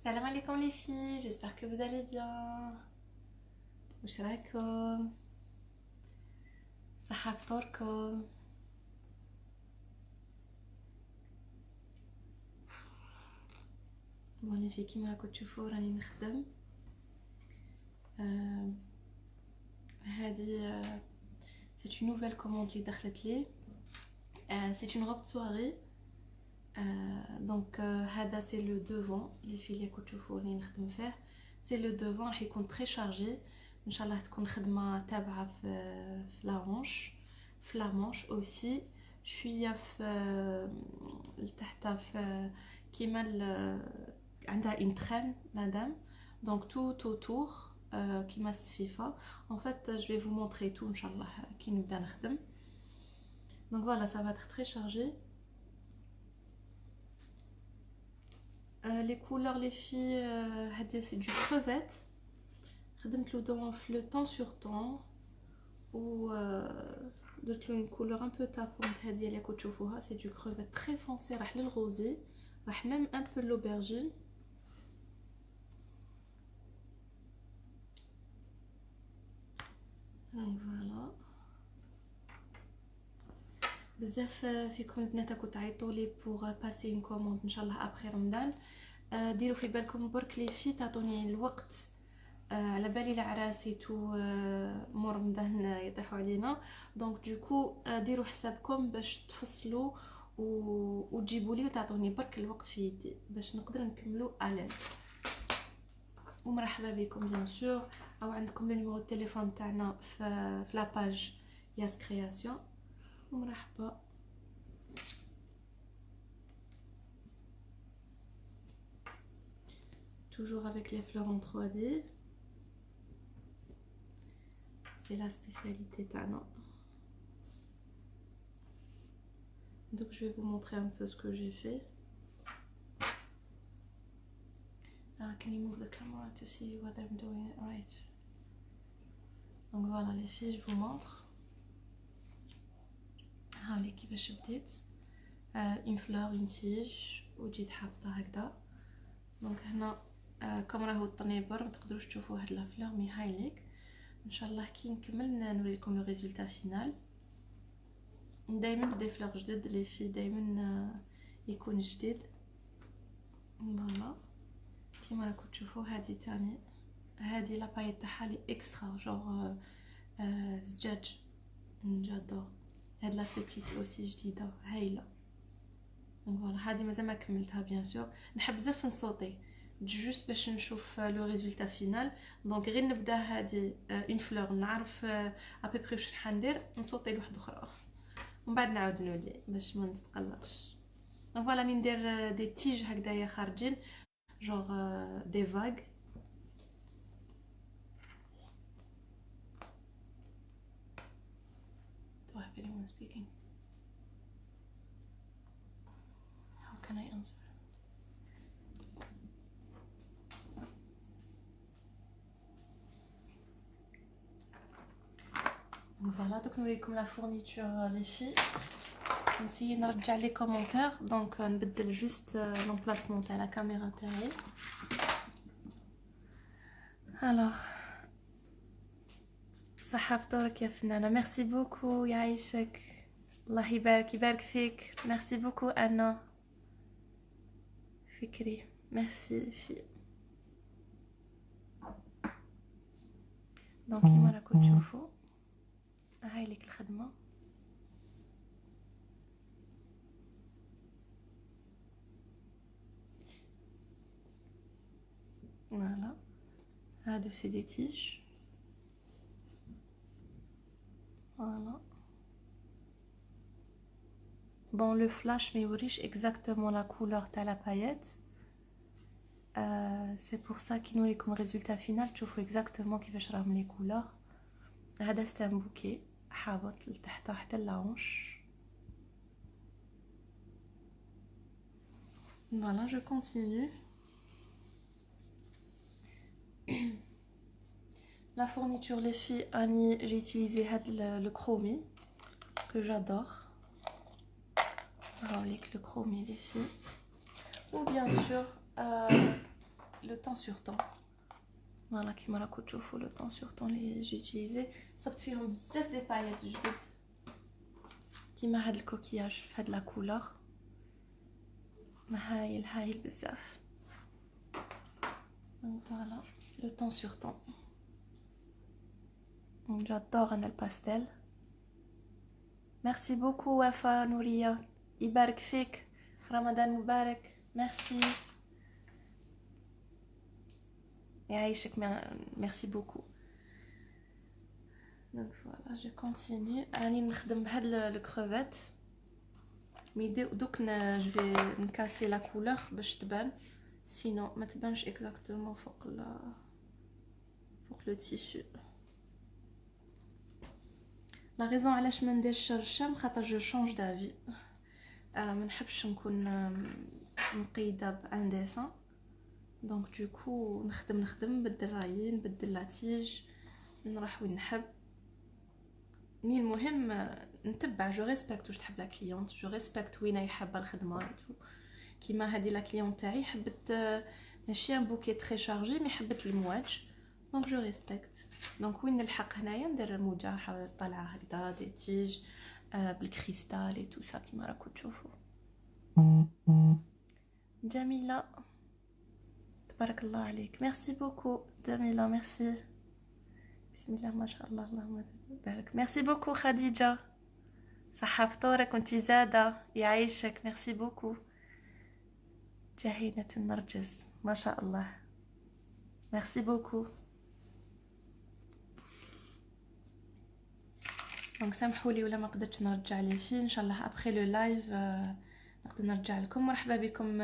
Salam alaikum les filles, j'espère que vous allez bien. واش راكم؟ صحة فطوركم؟ بون لي في كيما راكم تشوفوا راني نخدم. هذه c'est une nouvelle commande اللي دخلت لي. C'est une robe de soirée. Donc هذا c'est le devant les filles اللي راكم تشوفوا راني نخدم فيه. C'est le devant راح يكون très chargé. ان شاء الله تكون خدمه تابعه في لا مانش في لا مانش اوسي شويه في تحت في كيما عندها اون ترين مدام دونك تو اوتور كيما السفيفه. en fait je vais vous montrer tout ان شاء الله كي نبدا نخدم. donc voilà ça va être très chargé. Les couleurs les filles هذا c'est du crevette. خدمت له dans le temps sur temps و درت له une couleur un peu tapante. هذه اللي راكم تشوفوها c'est du crevette très foncé راح للغوزي راح même un peu l'aubergine. donc voilà. بزاف فيكم البنات راكم تعيطوا لي pour passer une commande ان شاء الله après رمضان. ديروا في بالكم برك لي في تعطوني الوقت على بالي العراسيت مور رمضان يطيحوا علينا. دونك دوكو ديروا حسابكم باش تفصلوا وتجيبوا لي وتعطوني برك الوقت في يدي باش نقدر نكملوا الاز. ومرحبا بكم بيان سور. او عندكم النيميرو التليفون تاعنا في لا باج ياس كرياسيون. ومرحبا. toujours avec les fleurs en 3D. C'est la spécialité tana. Donc je vais vous montrer un peu ce que j'ai fait. Can you move the camera to see what I'm doing right? Donc voilà les filles, je vous montre. هاولي كيفاش بديت. une fleur une tige وجيت حاطه هكذا. دونك هنا كما راهو الطنيبر ما تقدروش تشوفوا هاد لا فلور مي هايليك. ان شاء الله كي نكمل نوريكم لو ريزولتا فينال. دائما دي فلور جدد لي في دائما يكون جديد. فوالا كيما راكم تشوفوا هذه تاني هذه لا بايت تاعها لي اكسترا جور زجاج. جادور هاد لا بيتيت اوسي جديده هايله. فوالا هذه مازال ما كملتها بيان سور. نحب بزاف نصوتي جوست باش نشوف لو ريزولتا فينال. دونك غير نبدا هذه اون فلور نعرف ابري واش راح ندير نصوتي لواحده اخرى ومن بعد نعاود نولي باش ما نتقلقش. فوالا راني ندير دي تيج هكذايا خارجين جوغ دي فاغ. Do I have anyone speaking? How can I answer? فوالا دوك نوريكم لا فورنيتور لي في. نسيي نرجع لي كومونتير دونك نبدل جوست لومبلاسمون تاع لا كاميرا تاعي. الوغ صحة فطورك يا فنانة. ميرسي بوكو يعيشك الله يبارك يبارك فيك. ميرسي بوكو انا فكري. ميرسي في. دونك كيما راكم تشوفوا هاي ليك الخدمه. فوالا هادو سي دي تيج. فوالا بون لو فلاش ما يوريش اكزاكتومون لا كولور تاع لا بايت. سي بور سا كي نوريكم الريزولتا فينال تشوفوا اكزاكتومون كيفاش راهم لي كولور. هذا سي ان بوكي حابط لتحت حتى اللانش. فوالا جو كونتينيو. La fourniture les filles Annie j'ai utilisé le chromie que j'adore. Avec le chromie les filles. Ou bien sûr le temps sur temps. Voilà, كيما راكم تشوفوا le temps sur temps اللي j'ai utilisé صبت فيهم بزاف دي بايات جدد كيما هاد الكوكياج في هاد لا كولور هايل هايل بزاف. Donc voilà, le temps sur temps. J'adore le pastel. Merci beaucoup Wafa Nouria. Ibarak fik. Ramadan Mubarak. Merci. Et Aïchek, merci beaucoup. Donc voilà, je continue. Allez, نخدم بهاد le crevette. Mais donc je vais me casser la couleur باش تبان. Sinon ما تبانش exactement فوق le tissu. La raison علاش ما نديرش الشام خاطر je change d'avis. ما نحبش نكون مقيده بان ديسان. دونك دوكو نخدم نبدل رايي نبدل لاتيج نروح وين نحب. مي المهم نتبع جو ريسبكت واش تحب لا كليونت جو ريسبكت وين هي حابه الخدمه كيما هذه لا كليونت تاعي حبت ماشي ان بوكي تري شارجي مي حبت المواج دونك جو ريسبكت. دونك وين نلحق هنايا ندير موجه طالعه هكذا دي تيج بالكريستال اي تو سا كيما راكم تشوفوا. جميله تبارك الله عليك. ميرسي بوكو جميله ميرسي. بسم الله ما شاء الله اللهم بارك. ميرسي بوكو خديجه صحه فطورك وانت زاده يعيشك. ميرسي بوكو جهينه النرجس ما شاء الله. ميرسي بوكو. دونك سامحوا لي ولا ما قدرتش نرجع لي فيه ان شاء الله ابري لو لايف نقدر نرجع لكم. مرحبا بكم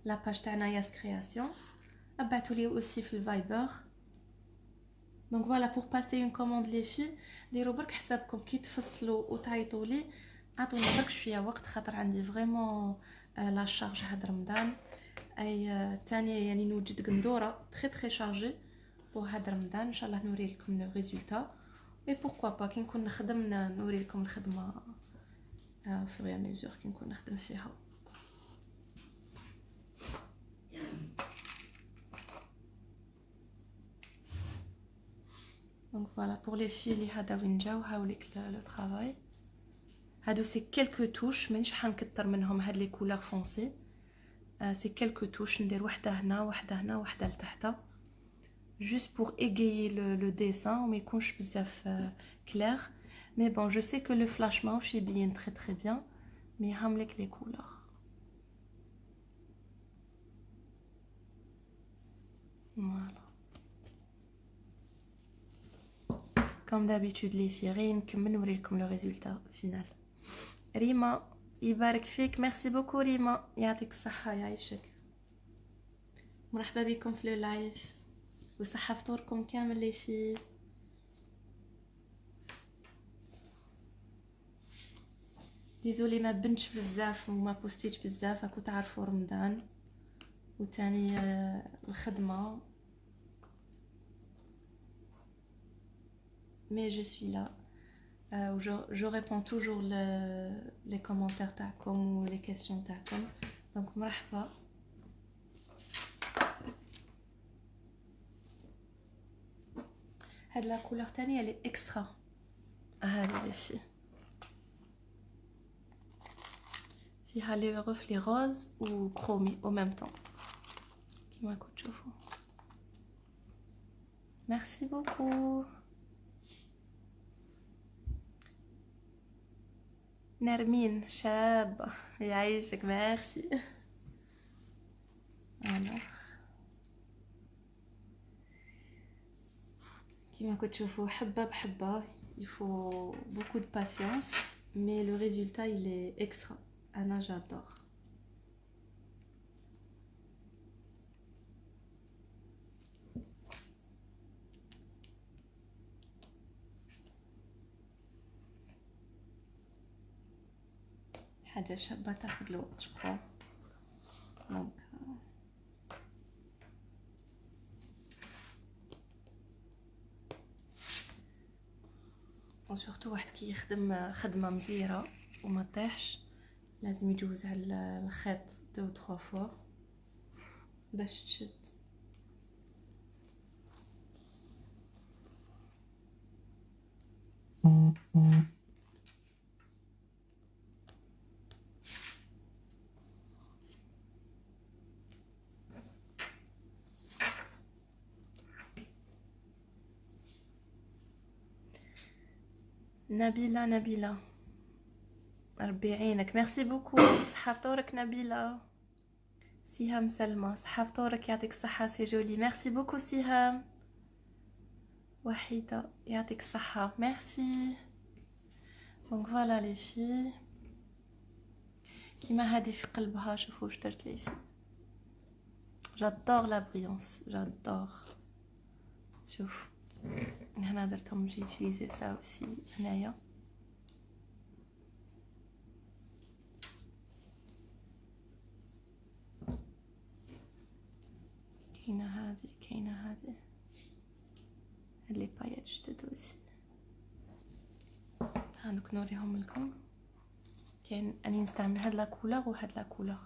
لاباج تاعنا ياس كرياسيون. ابعثوا لي اوسي في الفايبر. دونك فوالا بور باسي اون كوموند لي في ديروا برك حسابكم كي تفصلوا وتعيطوا لي عطوني برك شويه وقت خاطر عندي فريمون لا شارج هاد رمضان. اي ثاني يعني نوجد قندوره تري شارجي بو هاد رمضان ان شاء الله نوري لكم لو ريزولتا. اي بوركوا با كي نكون نخدم نوري لكم الخدمه في غير ميزور كي نكون نخدم فيها. Donc voilà pour les filles اللي هذا وين جاو هاوليك لو طرافاي. هادو سي كلكو توش مانيش حنكثر منهم هاد لي كولور فونسي. سي كلكو توش ندير وحده هنا وحده هنا وحده لتحت juste pour égayer le dessin وما يكونش بزاف clair. Mais bon je sais que le flash ماهوش يبين très bien mais هاملك les couleurs. Voilà. Comme d'habitude les filles غير نكمل نوريلكم le résultat final. ريما يبارك فيك. ميرسي بوكو ريما يعطيك الصحة يعيشك. مرحبا بكم في اللايف وصحة فطوركم كامل لي فيه. ديزولي ما بنتش بزاف وما بوستيتش بزاف راكو تعرفوا رمضان وتاني الخدمة. mais je suis là. Je réponds toujours les commentaires تاعكم ou les questions تاعكم. donc مرحبا. هاد لا كولور تانية اللي اكسترا هذه اللي فيها لي رفلي روز و كرومي au même temps كيما راكم تشوفوا. merci beaucoup. نرمين شابة يعيشك. ميرسي. alors كيما كتشوفوا حبة بحبة il faut beaucoup de patience mais le résultat il est extra. أنا j'adore. حاجة شابة تاخد الوقت شكرا. دونك وسورتو واحد كي يخدم خدمة مزيرة وما طيحش لازم يجوز على الخيط 2 و 3 فوا باش تشد. نبيلة ربي يعينك. ميرسي بوكو. صحة فطورك نبيلة. سهام سلمى صحة فطورك يعطيك الصحة سي جولي. ميرسي بوكو سهام. وحيدة يعطيك الصحة ميرسي. دونك فوالا لي في كيما هادي في قلبها. شوفوا واش درت لي في. جادور لا بريونس جادور. شوف هنا درتهم جي يوتيليزي سا اوسي هنايا. كاينه هادي كاينه هادي هاد لي بايات جدد اوسي. هانوك نوريهم لكم. كاين اني نستعمل هاد لا كولور وهاد لا كولور.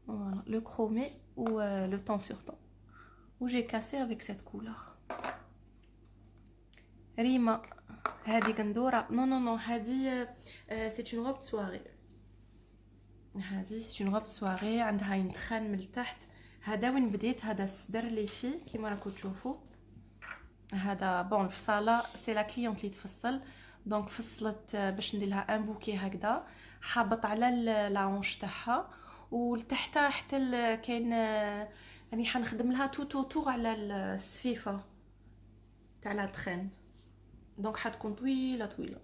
فوالا لو كرومي و لو طون سور طون و جي كاسي افيك سيت كولور. ريما هادي قندوره. نو نو نو هادي سي اون روب دو سواري. هادي سي اون روب سواري عندها ينتخان من التحت. هذا وين بديت. هذا الصدر لي فيه كيما راكم تشوفوا. هذا بون في صاله سي لا كليونت اللي تفصل. دونك فصلت باش ندير لها ان بوكي هكذا حابط على لاونش تاعها ولتحت حتى كاين يعني حنخدم لها تو طور على السفيفه تاع لا تخين. دونك حتكون طويله.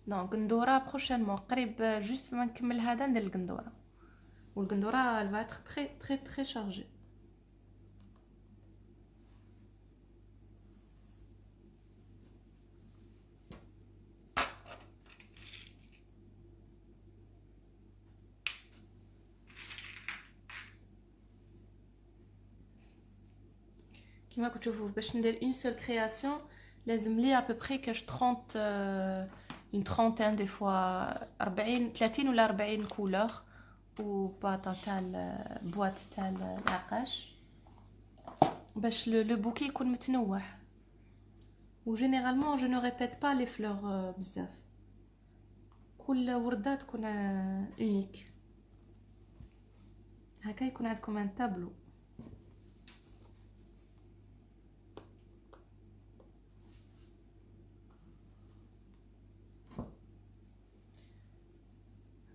دونك قندوره بروشينمون قريب جوست ما نكمل هذا ندير القندوره. والقندوره elle va être très chargée. كيما راكم تشوفوا باش ندير اون سول كرياسيون لازم لي ابوبري كاش 30 une trentaine des fois 40 30 ولا 40 كولور و باطا تاع بواط تاع العقاش باش لو بوكي يكون متنوع. و جينيرالمون جو نو ريبيت با لي فلور بزاف. كل ورده تكون اونيك. هكا يكون عندكم ان تابلو.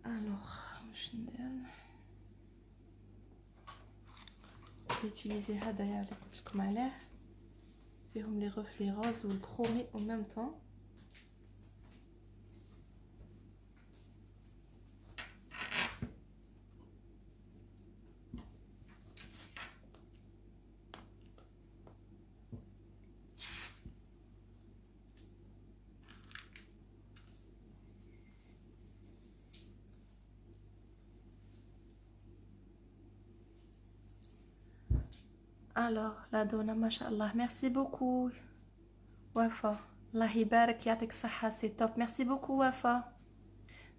الوغ واش ندير. utiliser هذا اللي قلت لكم عليه فيهم لي غوفلي روز والكرومي او ميم طون. الوغ لا دونا ما شاء الله. ميرسي بوكو وفا. الله يبارك يعطيك الصحة سي توب. ميرسي بوكو وفا.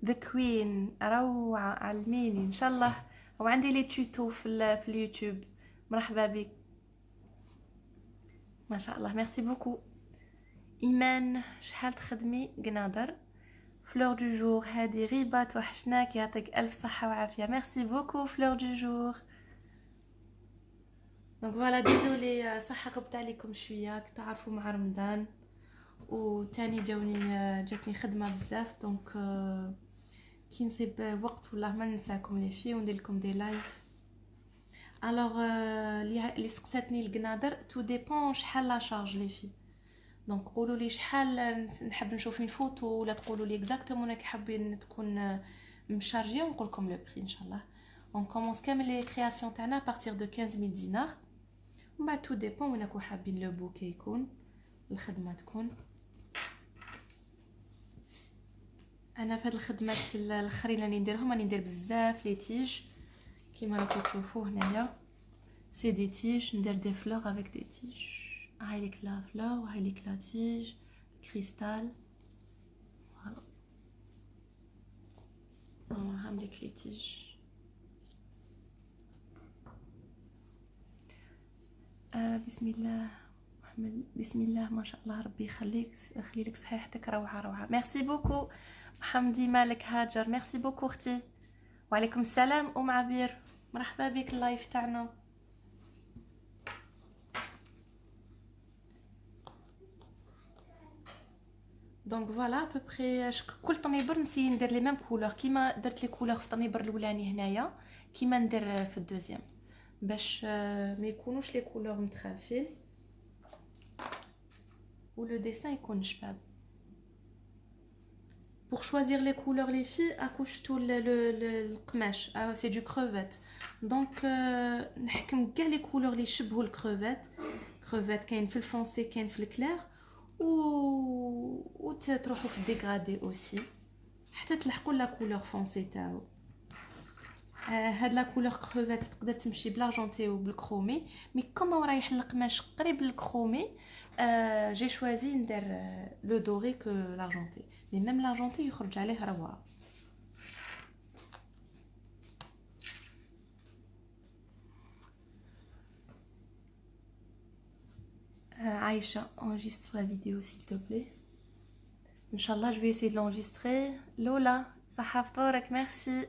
ذا كوين روعة علميني ان شاء الله. وعندي لي توتو في اليوتيوب. مرحبا بك ما شاء الله. ميرسي بوكو. ايمان شحال تخدمي قنادر. فلور دو جور هادي غيبه توحشناك يعطيك الف صحه وعافيه. ميرسي بوكو فلور دو جور. دونك فوالا ديزولي صح غبت عليكم شويه تعرفوا مع رمضان وتاني جاتني خدمه بزاف. دونك كي نصيب وقت والله ما ننساكم لي في وندير لكم دي لايف. الوغ اللي سقساتني القنادر تو ديبون شحال لا شارج لي في. دونك قولوا لي شحال نحب نشوف اون فوتو ولا تقولوا لي اكزاكتومون راك حابين تكون مشارجيه ونقول لكم لو بري ان شاء الله. اون كومونس كامل لي كرياسيون تاعنا بارتير دو 15000 دينار. ومن بعد تو ديبون وين راكو حابين لو بوكي يكون الخدمه تكون. انا في هاد الخدمات الاخرين اللي نديرهم راني ندير بزاف لي تيج كيما راكم تشوفوا هنايا. سي دي تيج ندير دي فلور افيك دي تيج. هاي ليك لا فلور وهاي ليك لا تيج كريستال. فوالا هم ليك لي تيج. بسم الله محمد، بسم الله ما شاء الله، ربي يخلي لك صحيحتك، روعه روعه. ميرسي بوكو محمدي، مالك هاجر، ميرسي بوكو اختي. وعليكم السلام ام عبير، مرحبا بك اللايف تاعنا. دونك فوالا ابوبري كل طنيبر نسي ندير لي ميم كولور كيما درت لي كولور في الطنيبر الاولاني هنايا، كيما ندير في الدوزيام، باش ما يكونوش لي كولور متخالفين و لو ديسان يكون شباب. pour choisir les couleurs les filles accouche-tout le القماش c'est du crevette. donc نحكم كاع لي كولور اللي يشبهوا الكروفيت. كروفيت كاين في الفونسي كاين في الكلير و تروحوا في الديغرادي اوسي حتى تلحقوا لا كولور فونسي تاعو. هاد لا كولور كروفيت تقدر تمشي بلاجونتي وبالكرومي، مي كوما رايح القماش قريب للكرومي جي شوازي ندير لو دوري كو لارجونتي، مي ميم لارجونتي يخرج عليه روعه. عايشه enregistre la vidéo s'il te plaît. Inch'Allah je vais essayer de l'enregistrer. Lola صحة فطورك، ميرسي.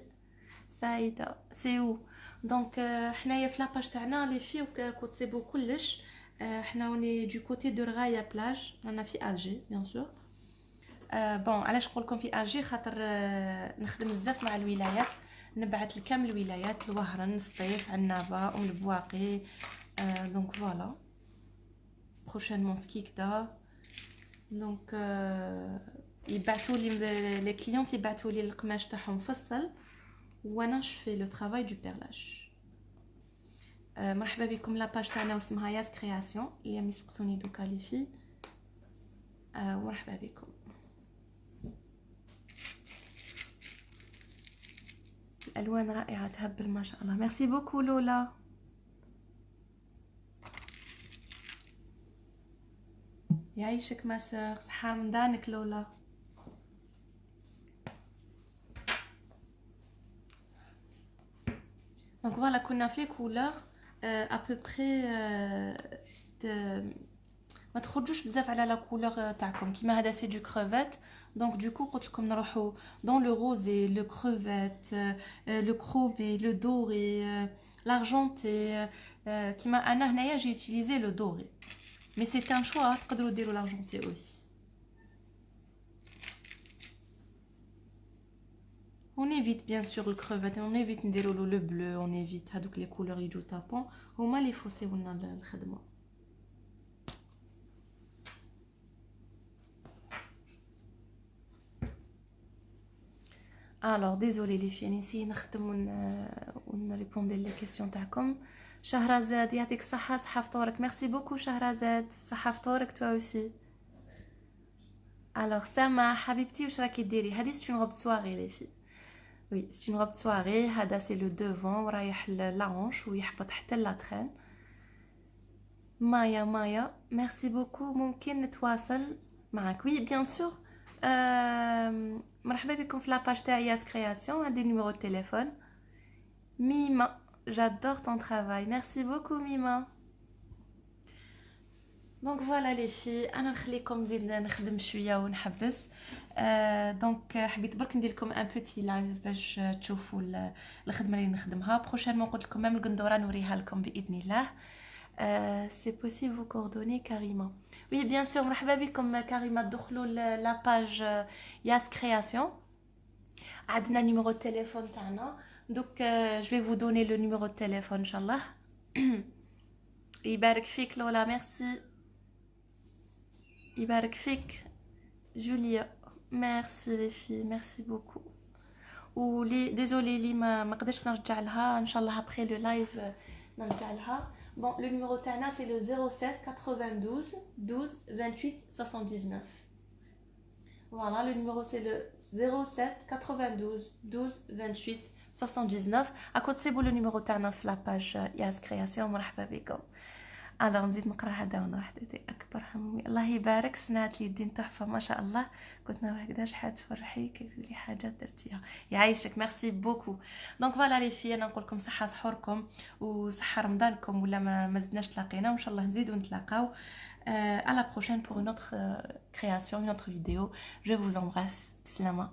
سعيده سي او. دونك حنايا في لاباج تاعنا لي في كوتسيبو كلش. حنا وني دو كوتي دو رغايا بلاج، رانا في الجي بيان سور. بون علاش نقول لكم في الجي؟ خاطر نخدم بزاف مع الولايات، نبعث لكامل الولايات، الوهران، سطيف، عنابه، ام البواقي. دونك فوالا بروشينمون سكيكدا. دونك يبعثوا لي لي كليونت يبعثوا لي القماش تاعهم مفصل وانا نشفي لو طرافاي دو بيرلاج. مرحبا بكم. لاباج تاعنا اسمها ياس كرياسيون اللي يسقسوني دوكا لي في. مرحبا بكم. الالوان رائعه تهبل ما شاء الله. ميرسي بوكو لولا. يعيشك ما سر، صحه من دانك لولا. دونك فوالا كنا في لي كولور ابوبري ما تخرجوش بزاف على لا كولور تاعكم. كيما هذا سي دو كروفيت، دونك دوكو قلت لكم نروحوا دون لو روزي، لو كروفيت، لو كرومي، لو دوري، لارجونتي. كيما انا هنايا جي يوتيليزي لو دوري، مي سي ان شوا، تقدروا ديروا لارجونتي اوسي. on évite bien sûr le crevette, on évite نديروا le bleu, on évite هذوك les couleurs يجوا طابون، هما اللي يفوسيونا الخدمه. alors désolé les filles نسي نخدم ونريبوندي لي كيسيون تاعكم. شهرزاد يعطيك الصحه، صحه فطورك. ميرسي بوكو شهرزاد، صحه فطورك توا اوسي. alors سما حبيبتي واش راكي ديري؟ هذه سي اون روب سواري لي في. وي سي اون روب سواري، هذا سي لو دوفون ورايح لانش ويحبط حتى لاترين. مايا ميرسي بوكو. ممكن نتواصل معك؟ وي بيان سور. مرحبا بكم في لاباج تاعي ياس كرياسيون، عندي نيميرو تليفون. ميما j'adore ton travail. merci beaucoup ميما. دونك فوالا لي في، انا نخليكم نزيد نخدم شويه ونحبس. دونك حبيت برك ندير لكم ان بوتي لايف باش تشوفوا الخدمه اللي نخدمها. بروشينمون قلت لكم ميم القندوره نوريها لكم باذن الله. سي بوسيبل فو كوردوني كريمه؟ وي بيان سور. مرحبا بكم كريمه، دخلوا لاباج ياس كرياسيون، عندنا نيميرو التليفون تاعنا. دوك جو في فو دوني لو نيميرو التليفون ان شاء الله. يبارك فيك لولا، ميرسي. يبارك فيك جوليا، ميرسي لي في، ميرسي بوكو. ولي ديزولي لي ما قدرتش نرجع لها، ان شاء الله ابري لو لايف نرجع لها. بون لو نيميرو تاعنا سي لو 07 92 12 28 79. فوالا لو نيميرو سي لو 07 92 12 28 79. اكو تسيبوا لو نيميرو تاعنا في لاباج ياس كرياسيون. مرحبا بكم. الوغ نزيد نقرا هذا ونروح ديتي اكبر همومي. الله يبارك، صنعت لي الدين تحفه ما شاء الله. كنت نروح هكذا شحال تفرحي كتقولي حاجات درتيها. يعيشك، ميرسي بوكو. دونك فوالا لي في، انا نقول لكم صحه سحوركم وصحه رمضانكم، ولا ما زدناش تلاقينا، وان شاء الله نزيدو نتلاقاو. À la prochaine pour une autre création, une autre vidéo. Je vous embrasse. Bislama.